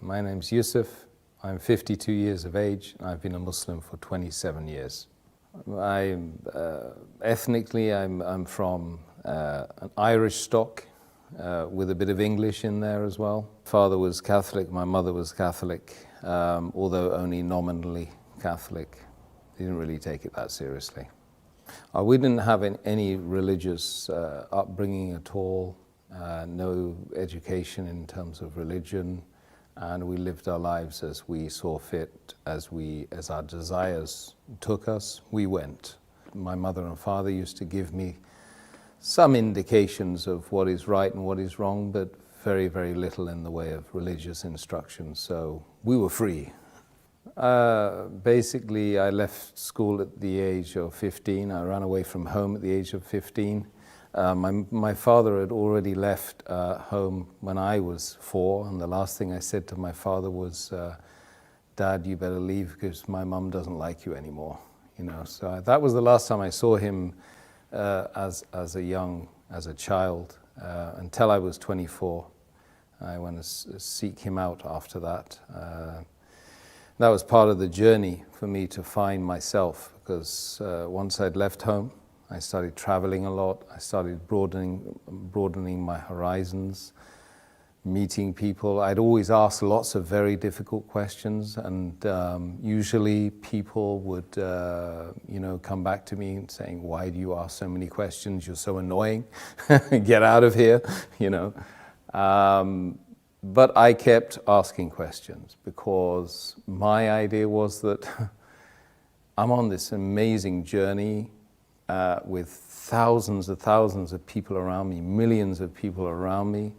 My name's Yusuf. I'm 52 years of age, and I've been a Muslim for 27 years. Ethnically, I'm from an Irish stock with a bit of English in there as well. Father was Catholic, my mother was Catholic, although only nominally Catholic. They didn't really take it that seriously. We didn't have any religious upbringing at all, no education in terms of religion, and we lived our lives as we saw fit, as our desires took us, we went. My mother and father used to give me some indications of what is right and what is wrong, but very, very little in the way of religious instruction, so we were free. Basically, I left school at the age of 15. I ran away from home at the age of 15. My father had already left home when I was 4, and the last thing I said to my father was, "Dad, you better leave because my mum doesn't like you anymore." You know, so that was the last time I saw him as a child until I was 24. I went to seek him out after that. That was part of the journey for me to find myself, because once I'd left home, I started traveling a lot. I started broadening my horizons, meeting people. I'd always ask lots of very difficult questions, and usually people would, come back to me saying, "Why do you ask so many questions? You're so annoying. Get out of here," you know. But I kept asking questions because my idea was that I'm on this amazing journey with thousands of people around me, millions of people around me,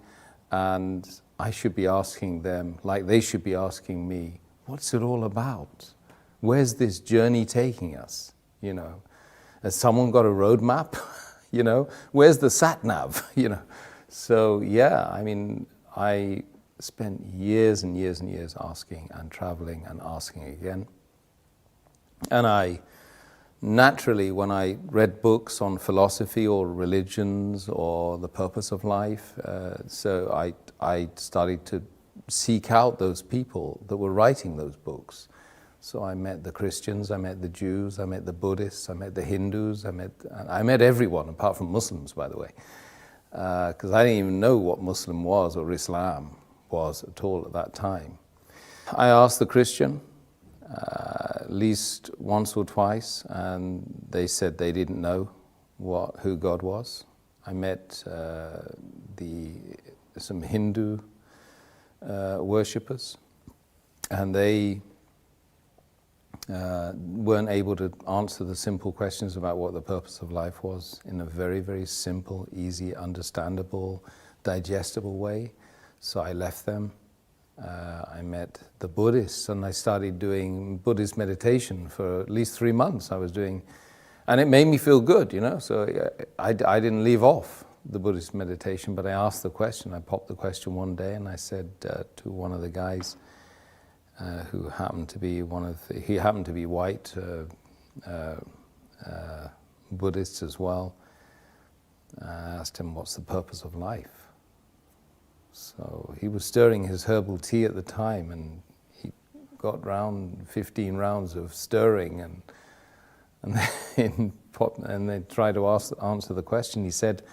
and I should be asking them, like they should be asking me, what's it all about? Where's this journey taking us? You know, has someone got a roadmap? You know, where's the sat nav? You know, so yeah, I mean, I spent years and years and years asking and traveling and asking again. And I naturally, when I read books on philosophy or religions or the purpose of life, so I started to seek out those people that were writing those books. So I met the Christians, I met the Jews, I met the Buddhists, I met the Hindus, I met everyone apart from Muslims, by the way, because I didn't even know what Muslim was or Islam was at all at that time. I asked the Christian at least once or twice, and they said they didn't know who God was. I met some Hindu worshippers, and they weren't able to answer the simple questions about what the purpose of life was in a very, very simple, easy, understandable, digestible way. So I left them. I met the Buddhists, and I started doing Buddhist meditation for at least 3 months. I was doing, and it made me feel good, you know. So I didn't leave off the Buddhist meditation, but I asked the question. I popped the question one day, and I said to one of the guys who happened to be he happened to be white, Buddhist as well. I asked him, "What's the purpose of life?" So he was stirring his herbal tea at the time, and he got round 15 rounds of stirring, and they tried to answer the question. He said,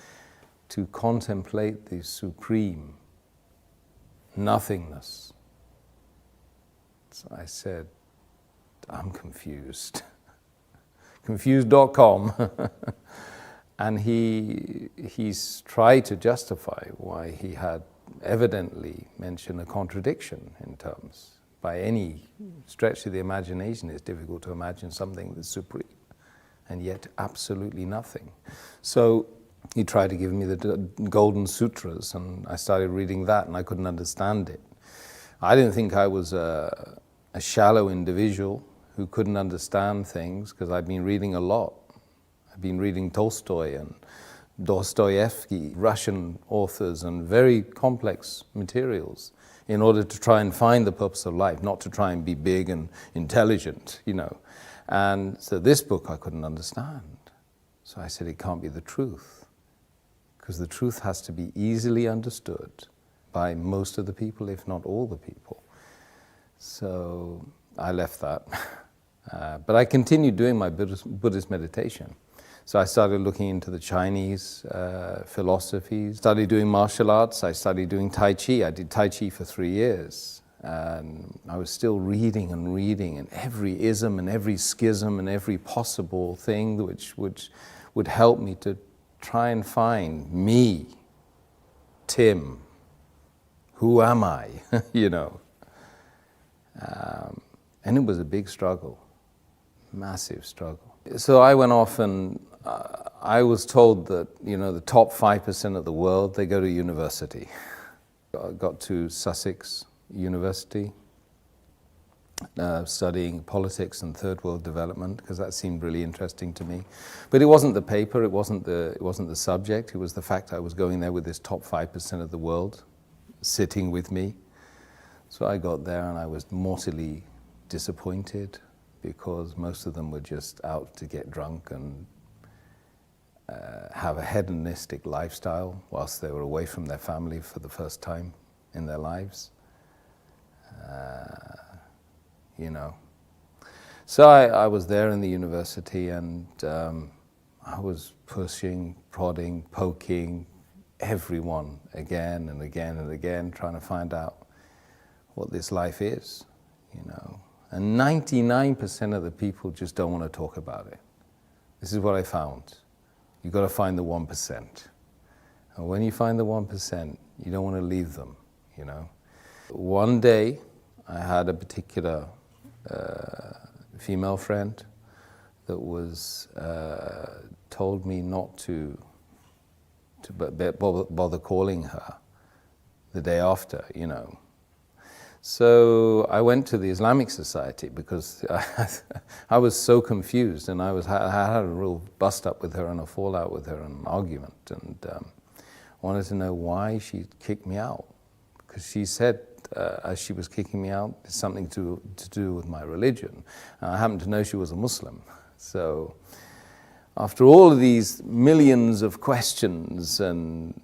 "To contemplate the supreme nothingness." So I said, "I'm confused." Confused.com. And he's tried to justify why he had evidently mentioned a contradiction in terms. By any stretch of the imagination, it's difficult to imagine something that's supreme and yet absolutely nothing. So he tried to give me the Golden Sutras, and I started reading that, and I couldn't understand it. I didn't think I was a shallow individual who couldn't understand things, because I'd been reading a lot. I've been reading Tolstoy and Dostoevsky, Russian authors, and very complex materials in order to try and find the purpose of life, not to try and be big and intelligent, you know. And so this book I couldn't understand. So I said, it can't be the truth, because the truth has to be easily understood by most of the people, if not all the people. So I left that. But I continued doing my Buddhist meditation. So I started looking into the Chinese philosophies, started doing martial arts, I started doing Tai Chi. I did Tai Chi for 3 years. And I was still reading and every ism and every schism and every possible thing which would help me to try and find me, Tim, who am I, you know. And it was a big struggle, massive struggle. So I went off and I was told that, you know, the top 5% of the world, they go to university. I got to Sussex University, studying politics and third world development, because that seemed really interesting to me. But it wasn't the paper, it wasn't the subject, it was the fact I was going there with this top 5% of the world sitting with me. So I got there and I was mortally disappointed, because most of them were just out to get drunk and have a hedonistic lifestyle whilst they were away from their family for the first time in their lives. You know. So I was there in the university, and I was pushing, prodding, poking everyone again and again and again, trying to find out what this life is, you know. And 99% of the people just don't want to talk about it. This is what I found. You've got to find the 1%. And when you find the 1%, you don't want to leave them, you know. One day, I had a particular female friend that was told me not to bother calling her the day after, you know. So I went to the Islamic Society because I was so confused, and I had a real bust up with her and a fallout with her and an argument, and wanted to know why she kicked me out. Because she said, as she was kicking me out, it's something to do with my religion. And I happened to know she was a Muslim. So after all of these millions of questions and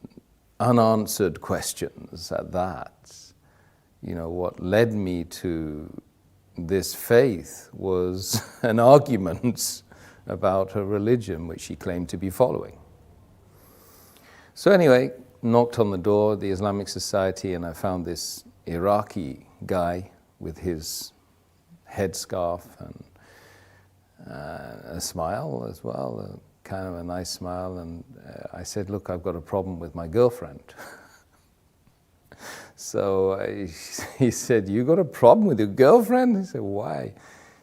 unanswered questions at that, you know, what led me to this faith was an argument about her religion, which she claimed to be following. So anyway, knocked on the door of the Islamic Society, and I found this Iraqi guy with his headscarf and a smile as well, kind of a nice smile, and I said, look, I've got a problem with my girlfriend. So he said, you got a problem with your girlfriend? He said, why? I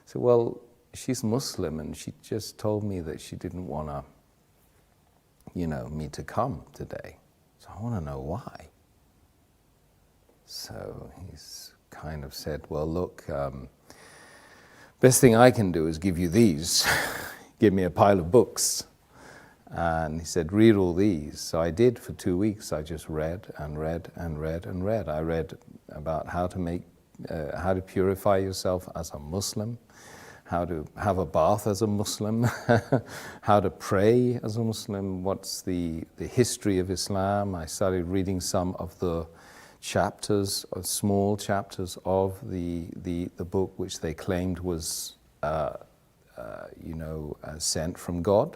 said, well, she's Muslim, and she just told me that she didn't want to, you know, me to come today. So I want to know why. So he's kind of said, well, look, best thing I can do is give you these. Give me a pile of books. And he said, read all these. So I did for 2 weeks. I just read and read and read and read. I read about how to purify yourself as a Muslim, how to have a bath as a Muslim, how to pray as a Muslim, what's the history of Islam. I started reading some of the chapters, small chapters of the book, which they claimed was, sent from God.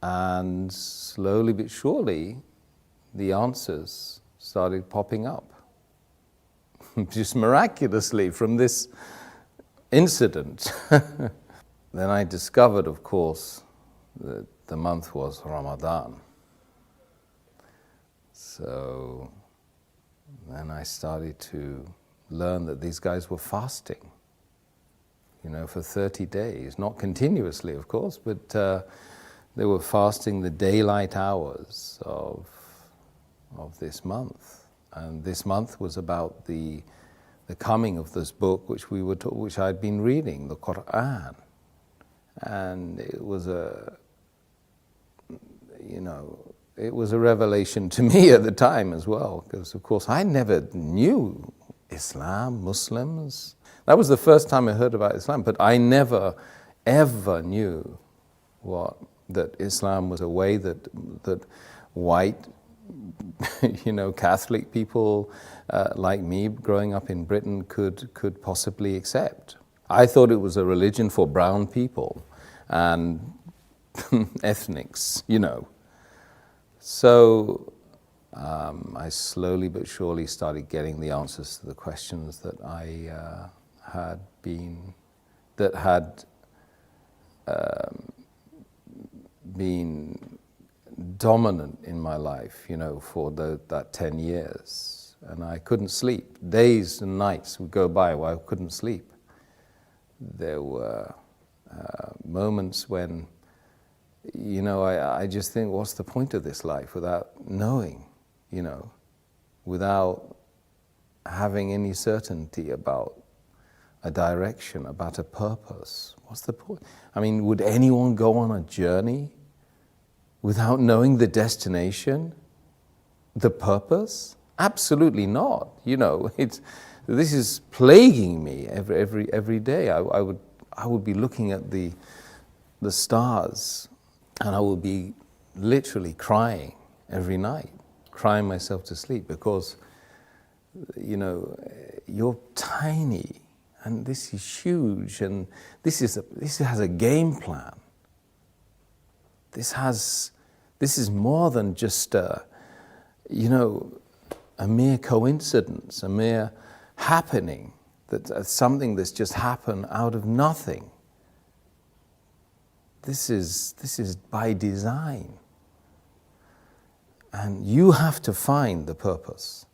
And slowly but surely, the answers started popping up. Just miraculously from this incident. Then I discovered, of course, that the month was Ramadan. So then I started to learn that these guys were fasting, you know, for 30 days. Not continuously, of course, but they were fasting the daylight hours of this month. And this month was about the coming of this book, which I'd been reading, the Quran. And it was a revelation to me at the time as well, because of course I never knew Islam, Muslims. That was the first time I heard about Islam, but I never ever knew that Islam was a way that white Catholic people like me growing up in Britain could possibly accept. I thought it was a religion for brown people and ethnics, So I slowly but surely started getting the answers to the questions that I had been dominant in my life, for that 10 years. And I couldn't sleep. Days and nights would go by where I couldn't sleep. There were moments when, I just think, what's the point of this life without knowing, without having any certainty about a direction, about a purpose? What's the point? I mean, would anyone go on a journey without knowing the destination, the purpose? Absolutely not. This is plaguing me every day. I would be looking at the stars, and I would be literally crying every night, crying myself to sleep, because you're tiny, and this is huge, and this has a game plan. This is more than just a mere coincidence, a mere happening, that's something that's just happened out of nothing. This is by design. And you have to find the purpose.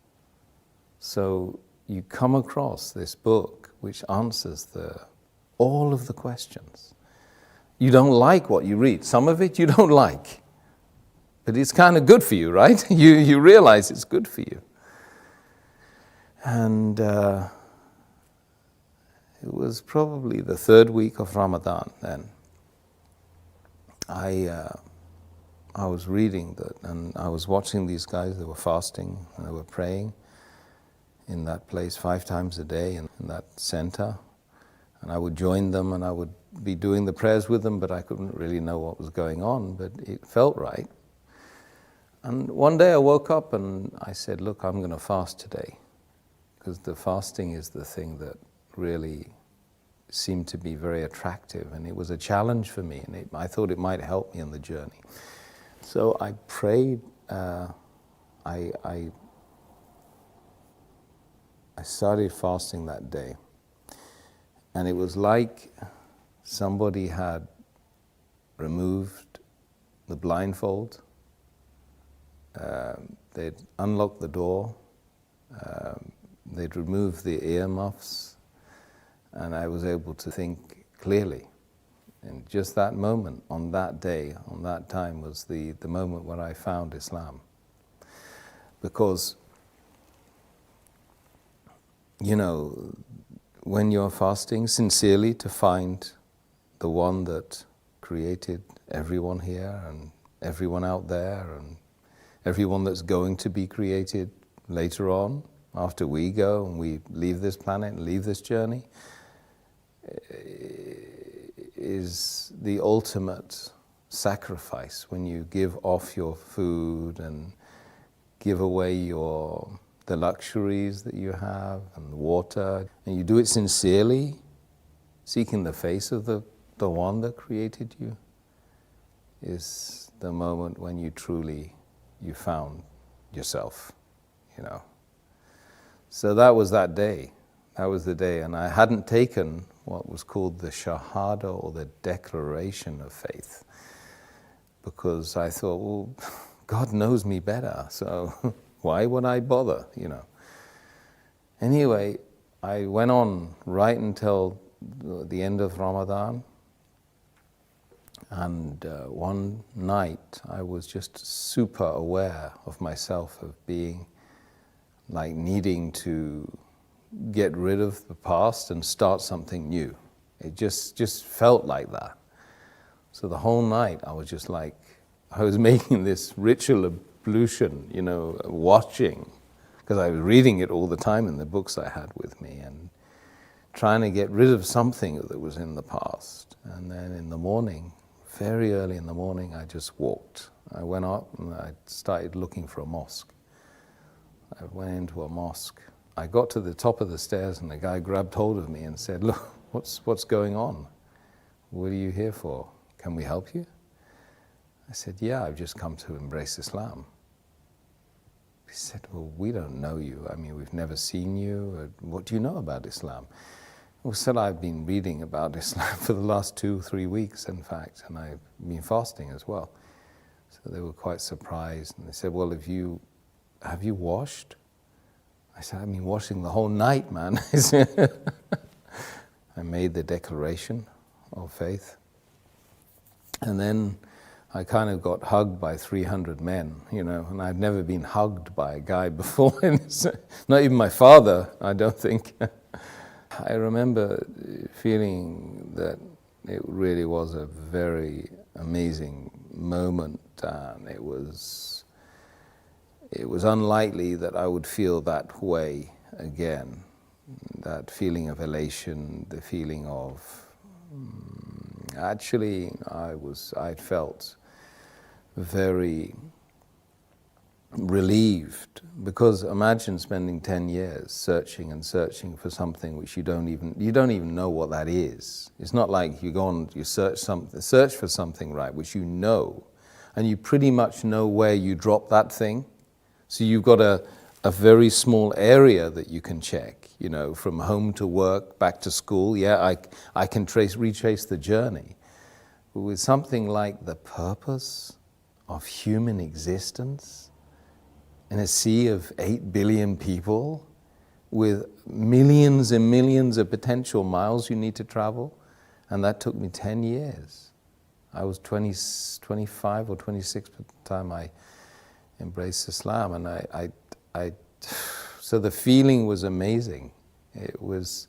So you come across this book which answers all of the questions. You don't like what you read. Some of it you don't like. But it's kind of good for you, right? You realize it's good for you. And it was probably the third week of Ramadan then. I was reading that, and I was watching these guys. They were fasting and they were praying in that place 5 times a day in that center. And I would join them and I would be doing the prayers with them, but I couldn't really know what was going on, but it felt right. And one day I woke up and I said, look, I'm going to fast today, because the fasting is the thing that really seemed to be very attractive, and it was a challenge for me, and I thought it might help me on the journey. So I prayed. I started fasting that day, and it was like somebody had removed the blindfold. They'd unlocked the door. They'd removed the earmuffs, and I was able to think clearly. And just that moment, on that day, on that time, was the moment when I found Islam. Because, when you're fasting sincerely to find the one that created everyone here and everyone out there and everyone that's going to be created later on, after we go and we leave this planet and leave this journey, is the ultimate sacrifice, when you give off your food and give away the luxuries that you have and the water, and you do it sincerely, seeking the face of the one that created you, is the moment when you found yourself, So that was that day. That was the day, and I hadn't taken what was called the Shahada, or the declaration of faith, because I thought, well, God knows me better, so why would I bother, Anyway, I went on right until the end of Ramadan, and one night I was just super aware of myself, of being like needing to get rid of the past and start something new. It just felt like that. So the whole night I was just like, I was making this ritual ablution, watching, because I was reading it all the time in the books I had with me, and trying to get rid of something that was in the past. And then in the morning, very early in the morning, I just walked I went up and I started looking for a mosque. I went into a mosque. I got to the top of the stairs and the guy grabbed hold of me and said, look, what's going on? What are you here for? Can we help you? I said, yeah, I've just come to embrace Islam. He said, well, we don't know you. I mean, we've never seen you. What do you know about Islam? I said, I've been reading about Islam for the last 2-3 weeks, in fact, and I've been fasting as well. So they were quite surprised, and they said, well, have you washed? I said, I've been washing the whole night, man. I made the declaration of faith. And then I kind of got hugged by 300 men, you know, and I'd never been hugged by a guy before. Not even my father, I don't think. I remember feeling that it really was a very amazing moment, and it was unlikely that I would feel that way again. That feeling of elation, the feeling of actually I felt very relieved, because imagine spending 10 years searching and searching for something which you don't even know what that is. It's not like you go on, you search for something, right, which you know, and you pretty much know where you drop that thing. So you've got a very small area that you can check, you know, from home to work, back to school. Yeah, I can retrace the journey. But with something like the purpose of human existence in a sea of 8 billion people with millions and millions of potential miles you need to travel, and that took me 10 years. I was 25 or 26 by the time I embraced Islam, and so the feeling was amazing. It was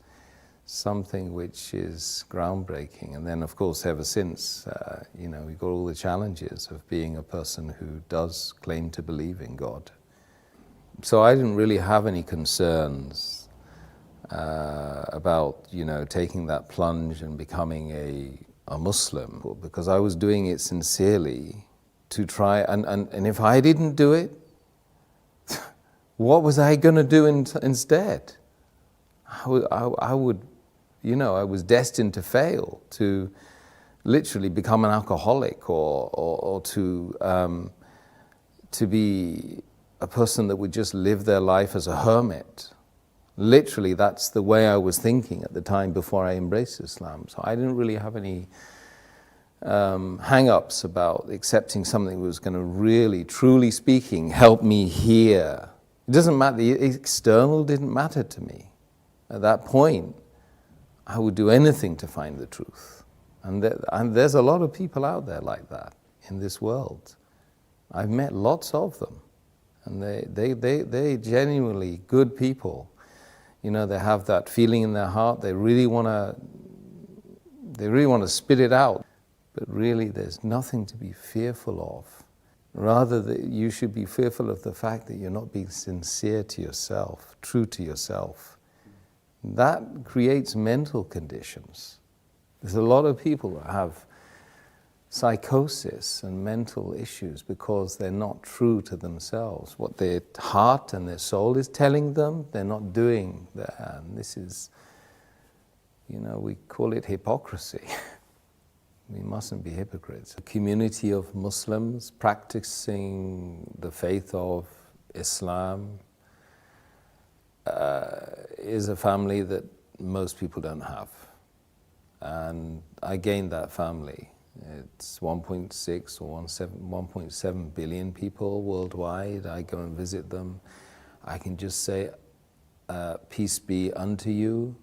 something which is groundbreaking. And then, of course, ever since, you know, we've got all the challenges of being a person who does claim to believe in God. So I didn't really have any concerns about, you know, taking that plunge and becoming a Muslim, because I was doing it sincerely to try, and if I didn't do it, what was I going to do instead? I would, you know, I was destined to fail, to literally become an alcoholic, or to be a person that would just live their life as a hermit. Literally, that's the way I was thinking at the time before I embraced Islam. So I didn't really have any hang-ups about accepting something that was going to really, truly speaking, help me here. It doesn't matter, the external didn't matter to me. At that point, I would do anything to find the truth. And there's a lot of people out there like that in this world. I've met lots of them. And they genuinely good people. You know, they have that feeling in their heart. They really want to spit it out. But really, there's nothing to be fearful of. Rather, that you should be fearful of the fact that you're not being sincere to yourself, true to yourself. That creates mental conditions. There's a lot of people that have psychosis and mental issues because they're not true to themselves. What their heart and their soul is telling them, they're not doing that. And this is, you know, we call it hypocrisy. We mustn't be hypocrites. A community of Muslims practicing the faith of Islam is a family that most people don't have. And I gained that family. It's 1.6 or 1.7 billion people worldwide. I go and visit them. I can just say, peace be unto you,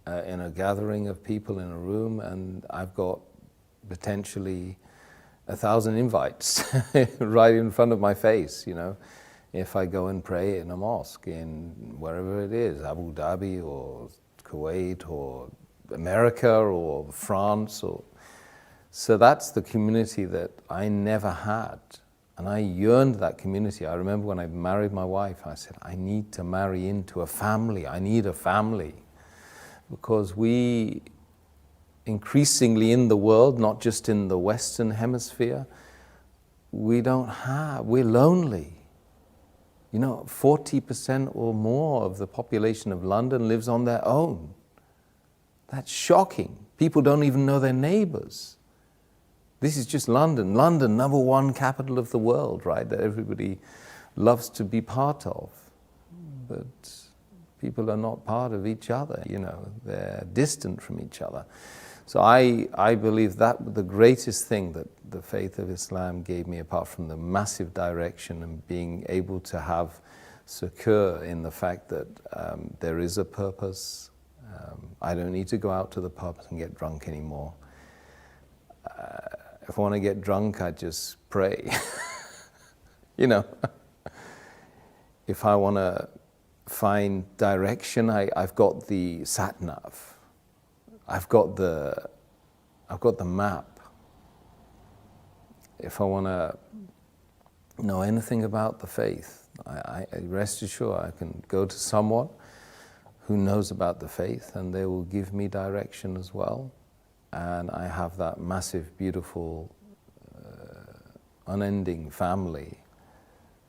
in a gathering of people in a room, and I've got potentially 1,000 invites right in front of my face, you know. If I go and pray in a mosque in wherever it is, Abu Dhabi or Kuwait or America or France, so that's the community that I never had. And I yearned that community. I remember when I married my wife, I said, I need to marry into a family. I need a family. Because we increasingly in the world, not just in the Western Hemisphere, we're lonely. You know, 40% or more of the population of London lives on their own. That's shocking. People don't even know their neighbors. This is just London. London, number one capital of the world, right? That everybody loves to be part of. But people are not part of each other, you know. They're distant from each other. So I believe that the greatest thing that the faith of Islam gave me, apart from the massive direction and being able to have secure in the fact that there is a purpose. I don't need to go out to the pub and get drunk anymore. If I want to get drunk, I just pray. You know. If I want to find direction, I've got the sat-nav. I've got the map. If I want to know anything about the faith, I rest assured I can go to someone who knows about the faith, and they will give me direction as well. And I have that massive, beautiful, unending family.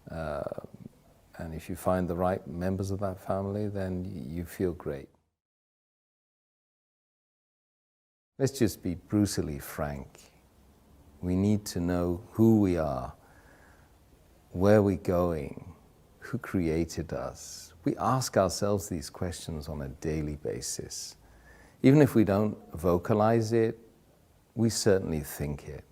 And if you find the right members of that family, then you feel great. Let's just be brutally frank. We need to know who we are, where we're going, who created us. We ask ourselves these questions on a daily basis. Even if we don't vocalize it, we certainly think it.